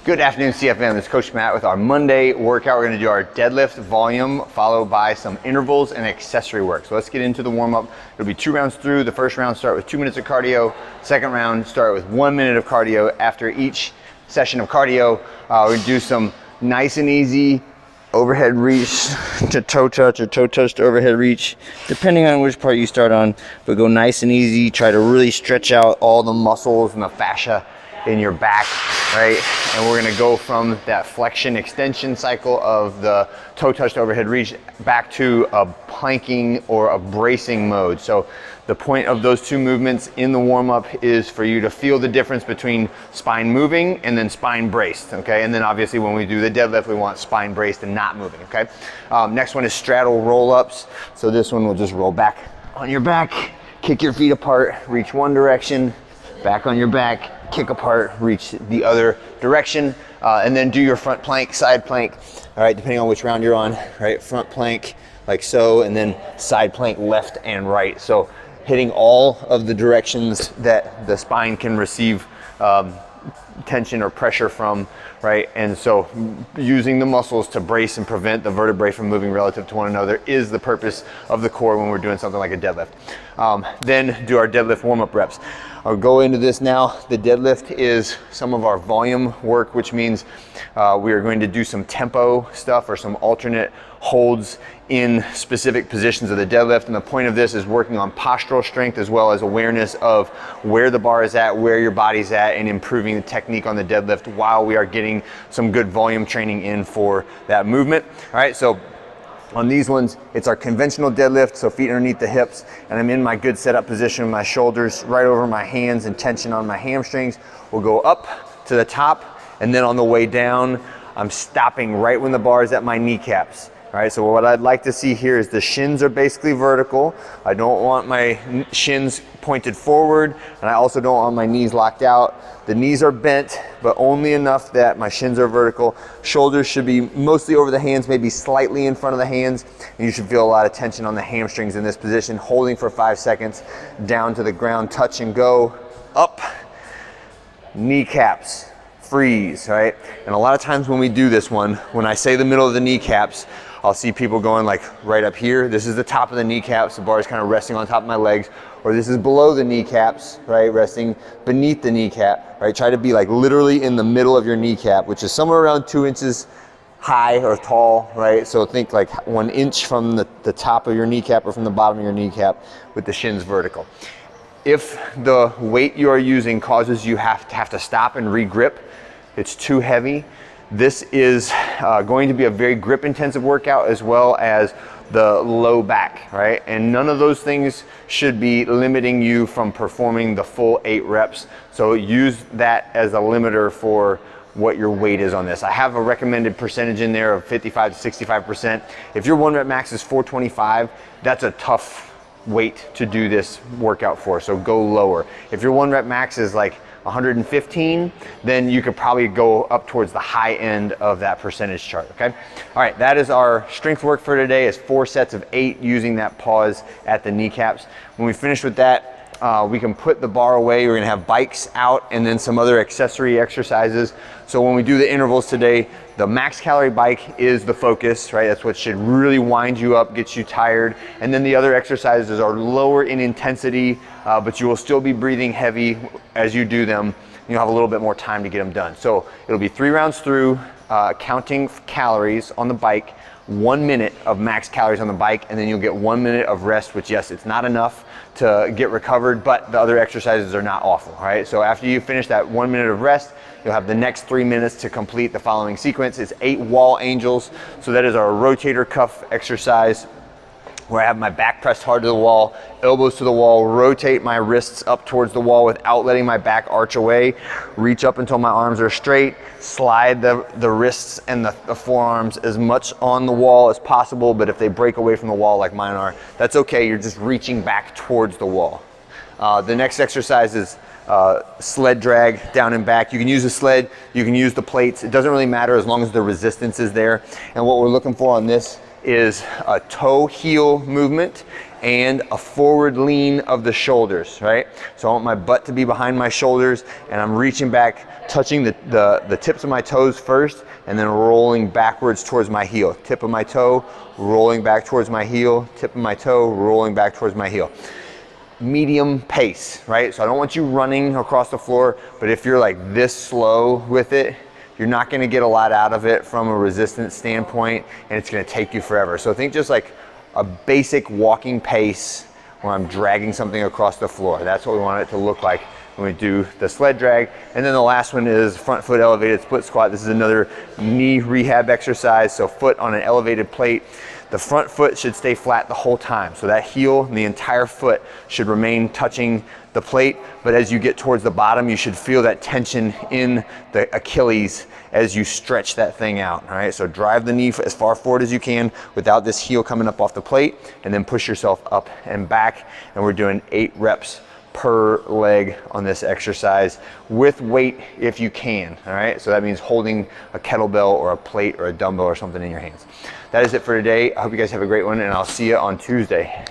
Good afternoon, CFM. This is Coach Matt with our Monday workout. We're going to do our deadlift volume followed by some intervals and accessory work. So let's get into the warm-up. It'll be 2 rounds through. The first round start with 2 minutes of cardio. Second round start with 1 minute of cardio. After each session of cardio, we're going to do some nice and easy overhead reach to toe touch or toe touch to overhead reach, depending on which part you start on. But go nice and easy. Try to really stretch out all the muscles and the fascia in your back, right? And we're gonna go from that flexion extension cycle of the toe touch to overhead reach back to a planking or a bracing mode. So the point of those two movements in the warm-up is for you to feel the difference between spine moving and then spine braced, okay? And then obviously when we do the deadlift, we want spine braced and not moving, okay? Next one is straddle roll-ups. So this one will just roll back on your back, kick your feet apart, reach one direction, back on your back, kick apart, reach the other direction, and then do your front plank, side plank, all right, depending on which round you're on, right? Front plank like so, and then side plank left and right. So hitting all of the directions that the spine can receive tension or pressure from, right? And so using the muscles to brace and prevent the vertebrae from moving relative to one another is the purpose of the core when we're doing something like a deadlift. Then do our deadlift warm-up reps. I'll go into this now. The deadlift is some of our volume work, which means we are going to do some tempo stuff or some alternate holds in specific positions of the deadlift. And the point of this is working on postural strength as well as awareness of where the bar is at, where your body's at, and improving the technique on the deadlift while we are getting some good volume training in for that movement. All right, so on these ones, it's our conventional deadlift, so feet underneath the hips, and I'm in my good setup position with my shoulders right over my hands and tension on my hamstrings. We'll go up to the top, and then on the way down, I'm stopping right when the bar is at my kneecaps. All right, so what I'd like to see here is the shins are basically vertical. I don't want my shins pointed forward, and I also don't want my knees locked out. The knees are bent, but only enough that my shins are vertical. Shoulders should be mostly over the hands, maybe slightly in front of the hands, and you should feel a lot of tension on the hamstrings in this position, holding for 5 seconds, down to the ground, touch and go, up, kneecaps, freeze, right? And a lot of times when we do this one, when I say the middle of the kneecaps, I'll see people going like right up here. This is the top of the kneecaps. The bar is kind of resting on top of my legs. Or this is below the kneecaps, right? Resting beneath the kneecap, right? Try to be like literally in the middle of your kneecap, which is somewhere around 2 inches high or tall, right? So think like 1 inch from the top of your kneecap or from the bottom of your kneecap with the shins vertical. If the weight you are using causes you have to stop and re-grip, it's too heavy, this is going to be a very grip intensive workout as well as the low back, right? And none of those things should be limiting you from performing the full 8 reps. So use that as a limiter for what your weight is on this. I have a recommended percentage in there of 55 to 65%. If your 1 rep max is 425, that's a tough weight to do this workout for, so go lower. If your 1 rep max is like 115, then you could probably go up towards the high end of that percentage chart, okay? All right, that is our strength work for today, is 4 sets of 8 using that pause at the kneecaps. When we finish with that, we can put the bar away. We're gonna have bikes out and then some other accessory exercises. So when we do the intervals today, the max calorie bike is the focus, right? That's what should really wind you up, get you tired. And then the other exercises are lower in intensity, but you will still be breathing heavy as you do them. You'll have a little bit more time to get them done. So it'll be 3 rounds through, counting calories on the bike, 1 minute of max calories on the bike, and then you'll get 1 minute of rest, which yes, it's not enough to get recovered, but the other exercises are not awful, right? So after you finish that 1 minute of rest, you'll have the next 3 minutes to complete the following sequence. It's 8 wall angels. So that is our rotator cuff exercise, where I have my back pressed hard to the wall, elbows to the wall, rotate my wrists up towards the wall without letting my back arch away, reach up until my arms are straight, slide the wrists and the forearms as much on the wall as possible, but if they break away from the wall like mine are, that's okay, you're just reaching back towards the wall. The next exercise is sled drag down and back. You can use a sled, you can use the plates, it doesn't really matter as long as the resistance is there. And what we're looking for on this is a toe heel movement and a forward lean of the shoulders, right? So I want my butt to be behind my shoulders and I'm reaching back, touching the tips of my toes first and then rolling backwards towards my heel. Tip of my toe, rolling back towards my heel, tip of my toe, rolling back towards my heel. Medium pace, right? So I don't want you running across the floor, but if you're like this slow with it, you're not gonna get a lot out of it from a resistance standpoint, and it's gonna take you forever. So think just like a basic walking pace where I'm dragging something across the floor. That's what we want it to look like when we do the sled drag. And then the last one is front foot elevated split squat. This is another knee rehab exercise. So foot on an elevated plate. The front foot should stay flat the whole time. So that heel and the entire foot should remain touching the plate. But as you get towards the bottom, you should feel that tension in the Achilles as you stretch that thing out. All right, so drive the knee as far forward as you can without this heel coming up off the plate, and then push yourself up and back. And we're doing 8 reps per leg on this exercise with weight if you can. All right, so that means holding a kettlebell or a plate or a dumbbell or something in your hands. That is it for today. I hope you guys have a great one, and I'll see you on Tuesday.